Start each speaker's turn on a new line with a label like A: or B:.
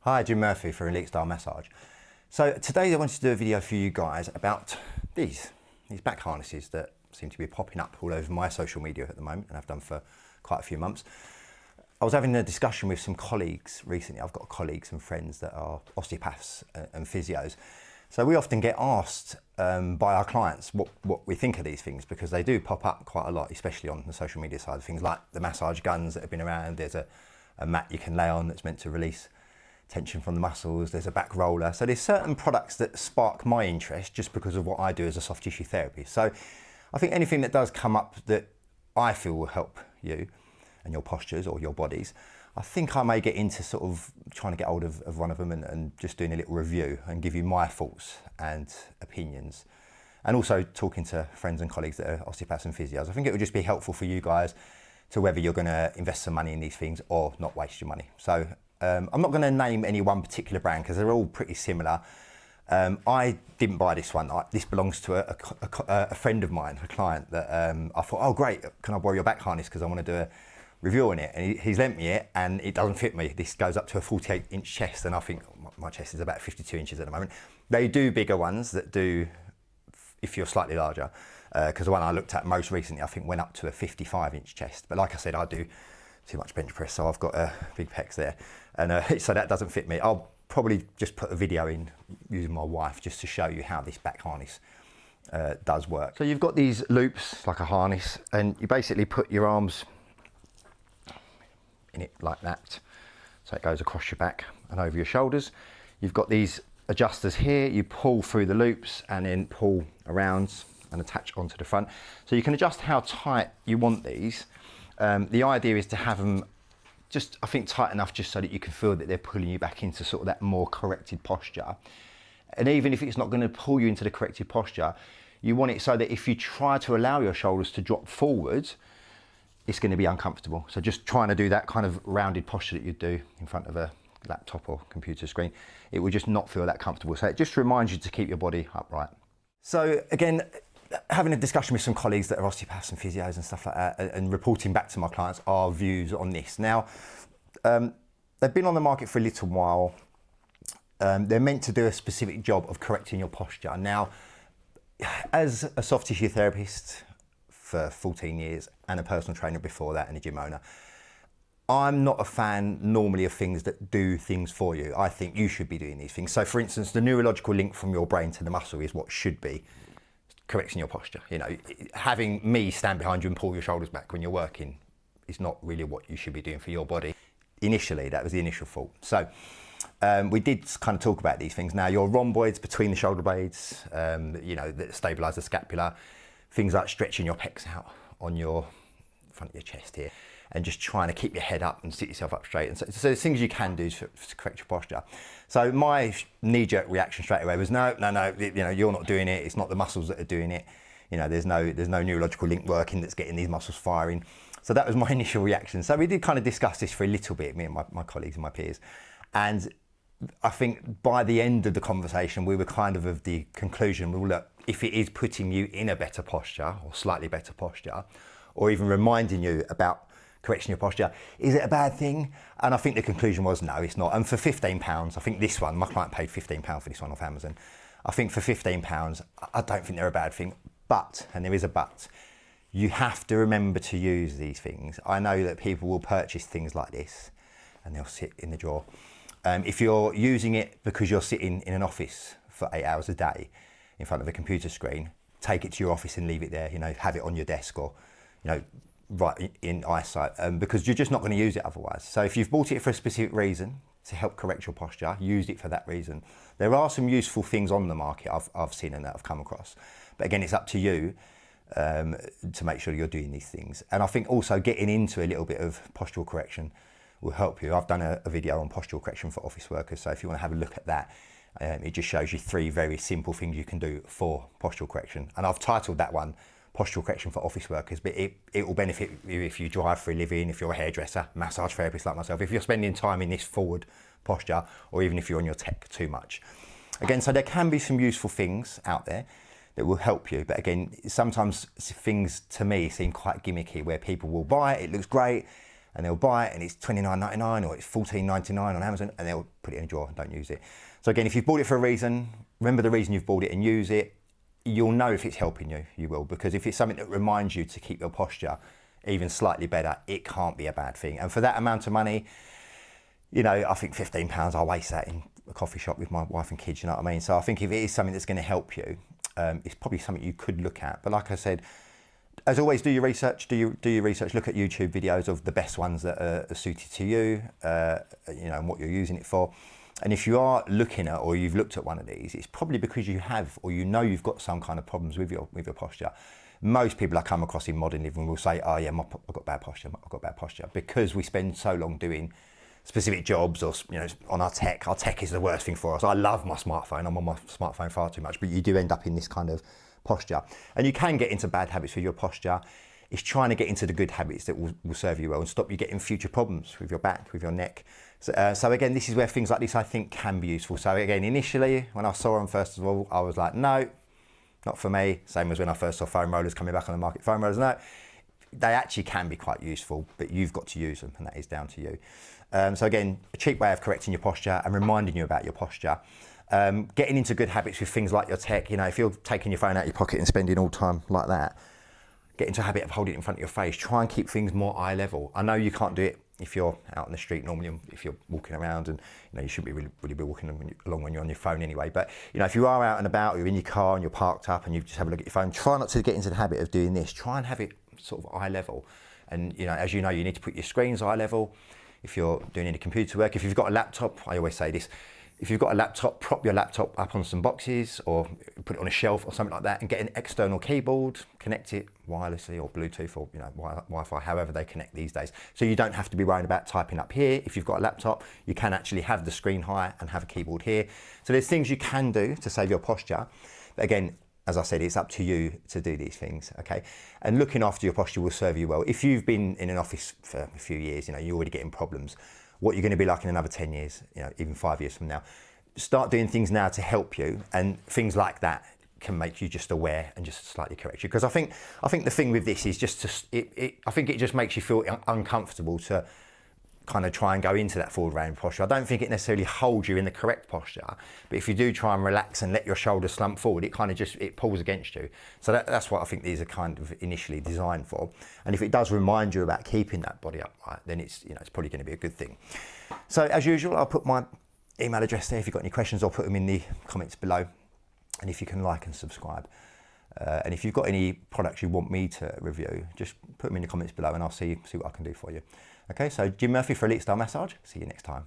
A: Hi, Jim Murphy for Elite Style Massage. So today I wanted to do a video for you guys about these back harnesses that seem to be popping up all over my social media at the moment, and I've done for quite a few months. I was having a discussion with some colleagues recently. I've got colleagues and friends that are osteopaths and physios. So we often get asked by our clients what we think of these things, because they do pop up quite a lot, especially on the social media side of things, like the massage guns that have been around. There's a mat you can lay on that's meant to release tension from the muscles. There's a back roller. So there's certain products that spark my interest just because of what I do as a soft tissue therapist. So I think anything that does come up that I feel will help you and your postures or your bodies, I think I may get into sort of trying to get hold of one of them and just doing a little review and give you my thoughts and opinions. And also talking to friends and colleagues that are osteopaths and physios. I think it would just be helpful for you guys to whether you're going to invest some money in these things or not waste your money. So I'm not going to name any one particular brand because they're all pretty similar. I didn't buy this one. This belongs to a friend of mine, a client that I thought, oh great, can I borrow your back harness because I want to do a review on it? And he's lent me it and it doesn't fit me. This goes up to a 48-inch chest, and I think my chest is about 52 inches at the moment. They do bigger ones that do if you're slightly larger, because the one I looked at most recently I think went up to a 55-inch chest. But like I said, I do too much bench press, so I've got big pecs there, and so that doesn't fit me. I'll probably just put a video in using my wife just to show you how this back harness does work. So you've got these loops like a harness, and you basically put your arms in it like that, so it goes across your back and over your shoulders. You've got these adjusters here. You pull through the loops and then pull around and attach onto the front, so you can adjust how tight you want these. The idea is to have them just, I think, tight enough just so that you can feel that they're pulling you back into sort of that more corrected posture. And even if it's not going to pull you into the corrected posture, you want it so that if you try to allow your shoulders to drop forward, it's going to be uncomfortable. So just trying to do that kind of rounded posture that you'd do in front of a laptop or computer screen, it will just not feel that comfortable. So it just reminds you to keep your body upright. So again, having a discussion with some colleagues that are osteopaths and physios and stuff like that, and reporting back to my clients our views on this. Now, they've been on the market for a little while. They're meant to do a specific job of correcting your posture. Now, as a soft tissue therapist for 14 years and a personal trainer before that and a gym owner, I'm not a fan normally of things that do things for you. I think you should be doing these things. So for instance, the neurological link from your brain to the muscle is what should be correcting your posture. You know, having me stand behind you and pull your shoulders back when you're working is not really what you should be doing for your body. Initially, that was the initial thought. So we did kind of talk about these things. Now, your rhomboids between the shoulder blades, you know, that stabilize the scapula, things like stretching your pecs out on your front of your chest here, and just trying to keep your head up and sit yourself up straight. And so there's things you can do to correct your posture. So my knee-jerk reaction straight away was no, you know, you're not doing it. It's not the muscles that are doing it. You know, there's no neurological link working that's getting these muscles firing. So that was my initial reaction. So we did kind of discuss this for a little bit, me and my colleagues and my peers. And I think by the end of the conversation, we were kind of the conclusion, well, look, if it is putting you in a better posture or slightly better posture, or even reminding you about correcting your posture, is it a bad thing? And I think the conclusion was no, it's not. And for £15, I think this one, my client paid £15 for this one off Amazon. I think for £15, I don't think they're a bad thing. But, and there is a but, you have to remember to use these things. I know that people will purchase things like this and they'll sit in the drawer. If you're using it because you're sitting in an office for 8 hours a day in front of a computer screen, take it to your office and leave it there, you know, have it on your desk or, you know, right in eyesight, because you're just not going to use it otherwise. So if you've bought it for a specific reason, to help correct your posture, use it for that reason. There are some useful things on the market I've seen and that I've come across. But again, it's up to you to make sure you're doing these things. And I think also getting into a little bit of postural correction will help you. I've done a video on postural correction for office workers, so if you want to have a look at that, it just shows you 3 very simple things you can do for postural correction. And I've titled that one Postural Correction for Office Workers, but it will benefit you if you drive for a living, if you're a hairdresser, massage therapist like myself, if you're spending time in this forward posture, or even if you're on your tech too much. Again, so there can be some useful things out there that will help you, but again, sometimes things to me seem quite gimmicky, where people will buy it, it looks great, and they'll buy it and it's $29.99 or it's $14.99 on Amazon, and they'll put it in a drawer and don't use it. So again, if you've bought it for a reason, remember the reason you've bought it and use it. You'll know if it's helping you, you will, because if it's something that reminds you to keep your posture even slightly better, it can't be a bad thing. And for that amount of money, you know, I think £15, I'll waste that in a coffee shop with my wife and kids, you know what I mean? So I think if it is something that's going to help you, it's probably something you could look at. But like I said, as always, do your research, do your research, look at YouTube videos of the best ones that are suited to you, you know, and what you're using it for. And if you are looking at, or you've looked at one of these, it's probably because you have, or you know you've got some kind of problems with your posture. Most people I come across in modern living will say, oh yeah, I've got bad posture, I've got bad posture, because we spend so long doing specific jobs, or you know, on our tech. Our tech is the worst thing for us. I love my smartphone, I'm on my smartphone far too much, but you do end up in this kind of posture. And you can get into bad habits with your posture. It's trying to get into the good habits that will serve you well and stop you getting future problems with your back, with your neck. So again, this is where things like this I think can be useful. So again, initially when I saw them first of all, I was like, no, not for me. Same as when I first saw foam rollers coming back on the market. Foam rollers, no, they actually can be quite useful, but you've got to use them, and that is down to you. So again, a cheap way of correcting your posture and reminding you about your posture. Getting into good habits with things like your tech. You know, if you're taking your phone out of your pocket and spending all time like that, get into a habit of holding it in front of your face. Try and keep things more eye level. I know you can't do it if you're out on the street normally, if you're walking around, and you know you shouldn't be really be walking along when you're on your phone anyway. But you know, if you are out and about, you're in your car and you're parked up and you just have a look at your phone, try not to get into the habit of doing this. Try and have it sort of eye level. And you know, as you know, you need to put your screens eye level. If you're doing any computer work, if you've got a laptop, I always say this, if you've got a laptop, prop your laptop up on some boxes or put it on a shelf or something like that, and get an external keyboard, connect it wirelessly or Bluetooth or you know Wi-Fi, however they connect these days. So you don't have to be worrying about typing up here. If you've got a laptop, you can actually have the screen high and have a keyboard here. So there's things you can do to save your posture. But again, as I said, it's up to you to do these things, okay? And looking after your posture will serve you well. If you've been in an office for a few years, you know, you're already getting problems. What you're going to be like in another 10 years, you know, even 5 years from now. Start doing things now to help you, and things like that can make you just aware and just slightly correct you. Because I think the thing with this is just I think it just makes you feel uncomfortable to kind of try and go into that forward round posture. I don't think it necessarily holds you in the correct posture, but if you do try and relax and let your shoulders slump forward, it kind of just, it pulls against you. So that's what I think these are kind of initially designed for. And if it does remind you about keeping that body upright, then it's, you know, it's probably going to be a good thing. So as usual, I'll put my email address there. If you've got any questions, I'll put them in the comments below. And if you can like and subscribe. And if you've got any products you want me to review, just put them in the comments below and I'll see what I can do for you. Okay, so Jim Murphy for Elite Style Massage. See you next time.